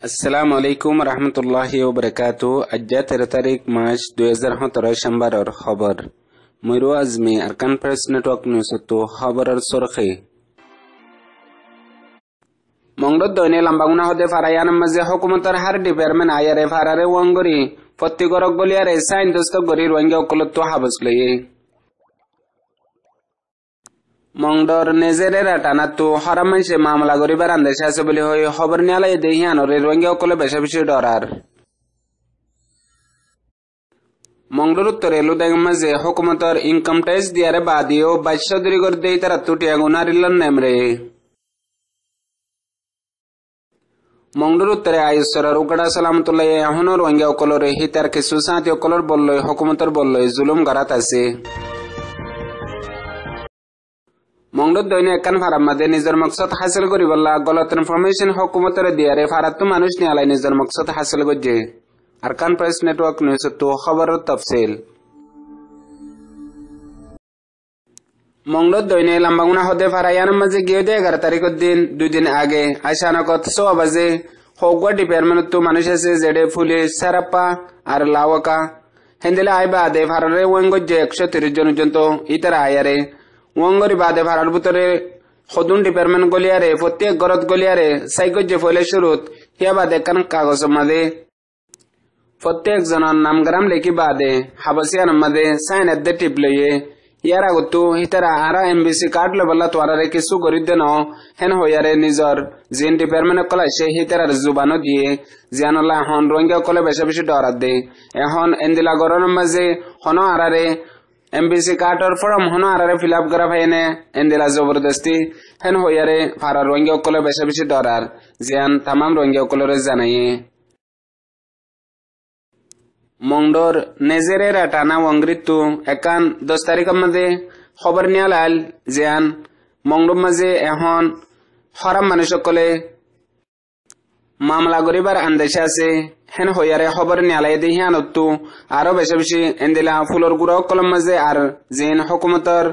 আসসালামু আলাইকুম রহমতুল্লাহি ওবরাকাতু। আজ্জা 13 তারিখ মার্চ 2017 সোমবারের খবর Mayur Azmi Arakan press network news তো খবরের সরখে মংডদ দৈনে লাম্বাগুনা হদে ফারায়ান মাঝে হুকুমতের হার ডিপার্টমেন্ট আয়ারে ফারারে ওয়াঙ্গরি প্রত্যেকরক গলিয়ারে সাইন দস্ত গরি রোহিঙ্গা কলত্ব হাবস লয়ে মংডর নেজেরেরা টানাতো হরামাইছে মামলা গরিবার আন্দেশে আছে বলে হয়ে খবর নিয়ালাই দেহিয়ানরে রোহিঙ্গা কলে বেশা বেশি ডরার মংডর উত্তরে লুদাং মাঝে হুকুমতর ইনকাম ট্যাক্স দিয়ারে বাদিও 22 গর দেই তারা তুটিয়া গুনারিলন নেমরে মংডর উত্তরে আয়ুসরার উগড়া সালামতুল্লাহ এখনো রোহিঙ্গা কলরে হিতার কিছু সাথী কলর বললই হুকুমতর বললই জুলুম গারাত আছে মংডদ দৈনে একান ফারামাদে নিজের মকসদ হাসিল করিবল্লা গলত ইনফরমেশন হুকুমতের দিয়ারে ফারাত্তু মানুষ নিয়ালাই নিজের মকসদ হাসিল করছে। আরকান প্রেস নেটওয়ার্ক নিউজ তো খবর তফসিল মংডদ দৈনে লাম্বাগুনা হদে ফারায়ান মাঝে গিয়ে 11 তারিখের দিন 2 দিন আগে আইসানকত 6 বাজে হগুয়া ডিপার্টমেন্ট তো মানুষ আছে জেডে পুলিশ সারাপ্পা আর লাওয়াকা হেন্দেলে আইবা আদে ফারারে ওয়াঙ্গজে 130 জন পর্যন্ত ইতারা আয়ারে ওয়াঙ্গরি বাদে ভাড়ার ভিতরে সদুন ডিপার্টমেন্ট গলিয়ারে প্রত্যেক গরত গলিয়ারে সাইকজ্জে ফলে শুরুত হিয়া বাদে কান কাগজ মাদে প্রত্যেক জনের নামগ্রাম লেখি বাদে হাবসিয়ান মাদে সাইন এদ্দে টিপ লইয়ে ইয়ার আগতো হিতারা আরা এমবিসি কার্ড লবল্লা তোয়ারে কিছু গরি দেন হেন হইয়ারে নিজর জিন ডিপার্টমেন্ট কলাইছে হিতারার জুবানো দিয়ে জিয়ানল্লা এখন রোহিঙ্গা কলে বেশি বেশি ডরাত দে এখন এন্দিলা গরর মাঝে হন আরারে এমবিসি কার্ডর ফর্ম হনো আরারে ফিল আপ করা ভাইনে এন্দিলা জবরদস্তি হেন হইয়ারে ফারা রোহিঙ্গা কলে বেশি বেশি ডরার জিয়ান তামাম রোহিঙ্গা কলরে জানাইয়ে মংডর নেজেরের টানা ওয়াঙ্গরিতু একান 10 তারিখের মধ্যে খবর নিয়ালাল জিয়ান মংডর মাঝে এখন হরাম মানুষ সকলে মামলা গরিবার আন্দেশে আছে হেন হইয়ারে খবর নিয়ালাই দেহিয়ানতো আরো বেশি বেশি এন্দিলা ফুলর গুড়া কলম মাঝে আর জিন হুকুমতর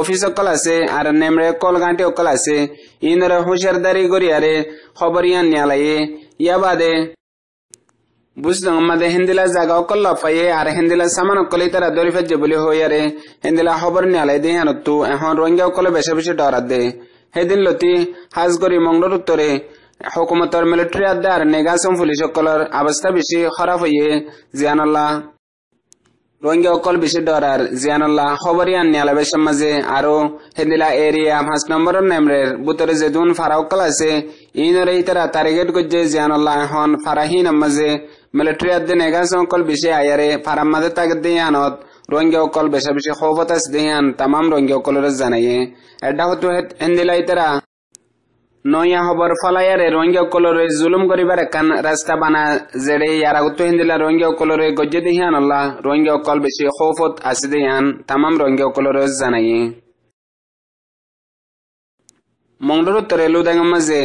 অফিস অকল আছে আর নেমরে কল গাঁটি অকল আছে ইনরে হুশিয়ারদারি গরিয়ারে খবর ইয়ান নিয়ালাইয়ে ইয়া বাদে বুঝলাম মাদে হেন্দিলা জায়গা অকল লফাইয়ে আর হেন্দিলা সামান অকলে তারা দরি ফেজে বলে হইয়ারে হেন্দিলা খবর নিয়ালাই দেহিয়ানতো এখন রোহিঙ্গা অকলে বেশি বেশি ডরাত দে সেদিন লতি হাজগরি মংডর উত্তরে হুকুমতর মিলিটারি আদার নেগাসম পুলিশ সকলের অবস্থা বেশি খারাপ হইয়ে জিয়ানুল্লাহ রোহিঙ্গা অকল বেশি ডরার জিয়ানুল্লাহ খবরই আন নিয়ালাবে সমাজে আরো হেদিলা এরিয়া 5 নম্বরের নেমরের বুতরে যেদুন ফারা অকল আছে ইনরে ইতারা টার্গেট করছে জিয়ানুল্লাহ এখন ফারাহিন মাঝে মিলিটারি আদার নেগাসম অকল বেশি আয়ারে ফারাম মাঝে তাকে দিয়ানত রোহিঙ্গা অকল বেশি বেশি খবর আছে দিয়ান তামাম রোহিঙ্গা অকলের জানাইয়ে এটা হতো হেদিলা ইতারা নয়া খবর ফলায়ারে রোহিঙ্গা কলরে জুলুম করিবার একান রাস্তা বানা জেড়ে ইয়ার আগত হিন্দিলা রোহিঙ্গা কলরে গজ্জে দিহান আল্লাহ রোহিঙ্গা কল বেশি খৌফত আছে দিহান তামাম রোহিঙ্গা কলরে জানাইয়ে মংডর উত্তরে লুদাং মাঝে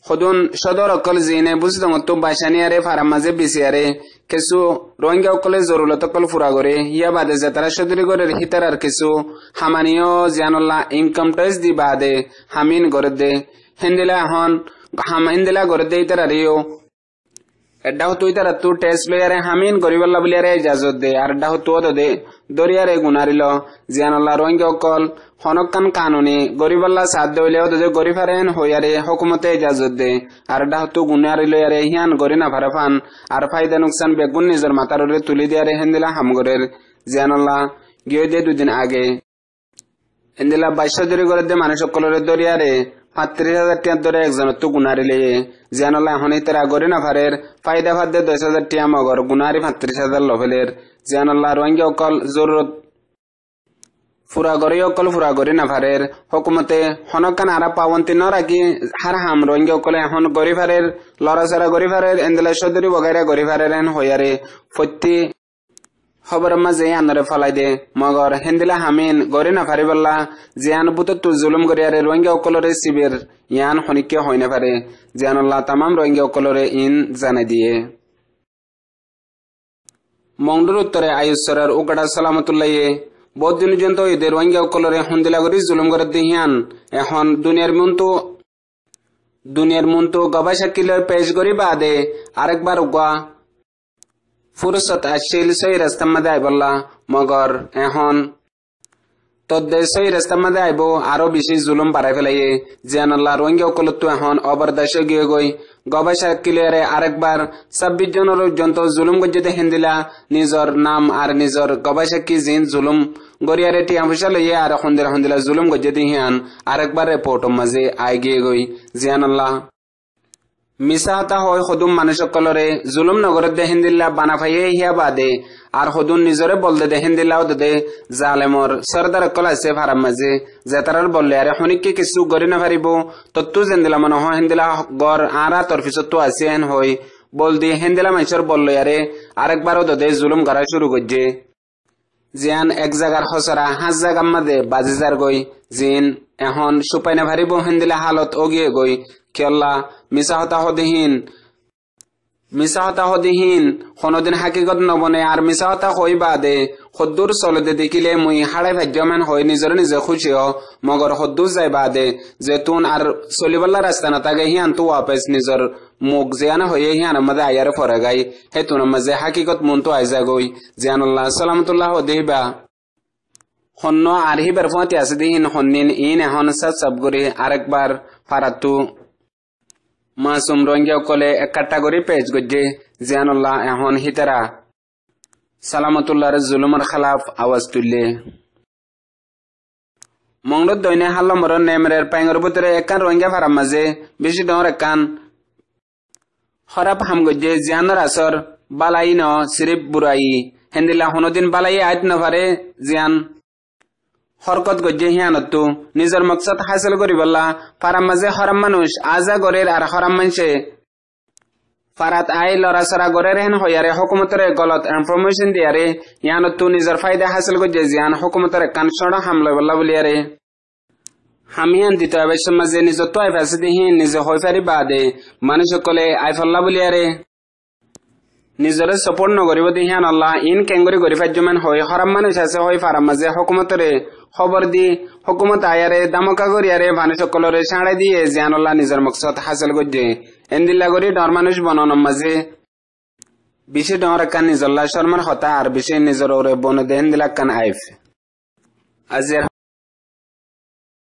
সদুন সদর অকল জিনে বুঝদং তো বাসানিয়ারে ফারাম মাঝে বিসিয়ারে কিছু রোহিঙ্গা কলে জরুরত কল ফুরা করে ইয়া বাদে যে তারা সদরি করে হিতার কিছু হামানিও জিয়ানুল্লাহ ইনকাম ট্যাক্স দি বাদে হামিন করে দে হেন্দিলা এখন হেন্দিলা করে দেই তারা রিও এডাও তুই তারা তু টেস্ট লয়ারে হামিন গরিবাল্লা বলিয়ারে ইজাজত দে আর এডাও তো দে দরিয়ারে গুনারিল জিয়ানুল্লাহ রোহিঙ্গা অকল হনকান কানুনি গরিবাল্লা সাথ দইলেও দে গরিফারেন হইয়ারে হুকুমতে ইজাজত দে আর এডাও তো গুনারিল ইয়ারে হিয়ান গরি না ফারাফান আর ফায়দা নুকসান বেগুন নিজের মাথারে তুলি দিয়ারে হেন্দিলা হামগরের জিয়ানুল্লাহ গিয়ে দে 2 দিন আগে হেন্দিলা 22 করে দে মানুষ সকলের দরিয়ারে 35,000 টিয়া ধরে একজন তো গুনারিলে জিয়ানুল্লাহ এখন তারা গরি না ফারের ফায়দা ফাদ 10,000 টিয়া মগর গুনারি 35,000 লফেলের জিয়ানুল্লাহ রোহিঙ্গা অকল জরুরত ফুরা গরি অকল ফুরা গরি না ফারের হুকুমতে হনকান আরা পাবন্তি ন রাখি হার হাম রোহিঙ্গা অকলে এখন গরি ফারের লড়াচড়া গরি ফারের এন্দেলা সদরি বগাইরা গরি ফারের হইয়ারে ফতি খবর মাঝে আনরে ফলাই দে মগর হেন্দিলা হামিন গরি না ফারি বললা জিয়ান বুত তু জুলুম গরিয়ারে রোহিঙ্গা অকলরে শিবির ইয়ান খনিকে হয় না পারে জিয়ানুল্লাহ তামাম রোহিঙ্গা অকলরে ইন জানাই দিয়ে মংডুর উত্তরে আয়ুসরার উগড়া সালামতুল্লাহ বহুত দিন পর্যন্ত এদের রোহিঙ্গা অকলরে হন্দিলা গরি জুলুম করে দিহিয়ান এখন দুনিয়ার মন তো দুনিয়ার মন্তু গবা শাকিলের পেশ করি বাদে আরেকবার উগা ফুরসত আসছিল সই রাস্তার মধ্যে আইবল্লা মগর এখন তদ্দে সই রাস্তার মধ্যে আইব আরো বেশি জুলুম বাড়াই ফেলাইয়ে জিয়ান আল্লাহ রোহিঙ্গা অকলত্ব এখন অবরদাস গিয়ে গই গবা শাকিলেরে আরেকবার 26 জন পর্যন্ত জুলুম গজ্জতে হেন্দিলা নিজর নাম আর নিজর গবা শাকি জিন জুলুম গরিয়ারে টিয়া পয়সা লইয়ে আর হন্দিলা জুলুম গজ্জতে হিয়ান আরেকবার রিপোর্ট মাঝে আই গিয়ে গই জিয়ান আল্লাহ মিসাহতা হয় সদুম মানুষ সকলরে জুলুম নগরত দেহেন দিল্লা বানা ফাইয়ে হিয়া বাদে আর সদুন নিজরে বলদে দেহেন দিল্লাও দে জালেমর সরদার অকল আছে ফারাম মাঝে জেতারার বললে আরে হনিককে কিছু গড়ি না পারিব তত্তু জেন্দিলা মনে হয় হেন্দিলা গড় আরা তোর পিছত আছে হেন হই বল দি হেন্দিলা মানুষের বললে আরে আরেকবারও দে জুলুম করা শুরু করছে জিয়ান এক জায়গার হসরা 5 জায়গার মধ্যে বাজিজার গই জিন এখন সুপাই না ভারিব হেন্দিলা হালত ওগিয়ে গই কেল্লা মিসাহতা হদিহীন কোনদিন হাকিকত নবনে আর মিসাহতা হই বাদে সদ্দুর চলতে দেখিলে মুই হাড়াই ভাজ্যমান হই নিজরে নিজে খুশি হ মগর সদ্দুর যাই বাদে যে তুন আর চলিবল্লা রাস্তা নাথাকে হিয়ান তো ওয়াপেস নিজর মুখ জিয়ান হয়ে হিয়ানের মাঝে আয়ার ফরে গাই হে তুনের মাঝে হাকিকত মন তো আইজা গই জিয়ানুল্লাহ সালামতুল্লাহ হদিবা হন্য আর হিবার ফতি আছে দিহীন হন্নিন ইন এখন সব করে আরেকবার ফারাতু মাসুম রোহিঙ্গা কলে এক ক্যাটাগরি পেজ গজ্জে জিয়ানুল্লাহ এখন হিতারা সালামতুল্লাহর জুলুমের খালাফ আওয়াজ তুললে মংলত দৈনে হাল্লমর নেমরের পাইঙ্গর ভিতরে একান রোহিঙ্গা ফারাম মাঝে বেশি ডর একান হরাপ হাম গজ্জে জিয়ানোর আসর বালাই ন সিরিপ বুড়াই হেন্দিলা হনদিন বালাই আইত নভারে জিয়ান হরকত গজ্জে হিয়ানতো নিজের মকসদ হাসিল করি বললা ফারাম মাঝে হরাম মানুষ আজা গরের আর হরাম মানুষে ফারাত আই লড়াচড়া গরের হেন হইয়ারে হুকুমতের গলত ইনফরমেশন দিয়ারে হিয়ানতো নিজের ফায়দা হাসিল গজ্জে জিয়ান হুকুমতের কান সড়া হামলা বললা বলিয়ারে হামিয়ান দিতে হবে সমাজে নিজের তো আই ফাঁসি দিহীন নিজে হই ফারি বাদে মানুষ সকলে আই ফল্লা বলিয়ারে নিজরে সাপোর্ট নগরিব দিহান আল্লাহ ইন কেঙ্গরি গরিফাজ্যমান হই হরাম মানুষ আছে হই ফারাম মাঝে হুকুমতরে খবর দি হুকুমত আয়ারে দামকা গরিয়ারে মানুষ সকলরে সাড়ে দিয়ে জিয়ান আল্লাহ নিজের মকসদ হাসিল করছে এন্দিল্লা গরি ডর মানুষ বনন মাঝে বেশি ডর কান নিজল্লা শর্মার হতা আর বেশি নিজর ওরে বন দেন দিলা কান আইফ আজের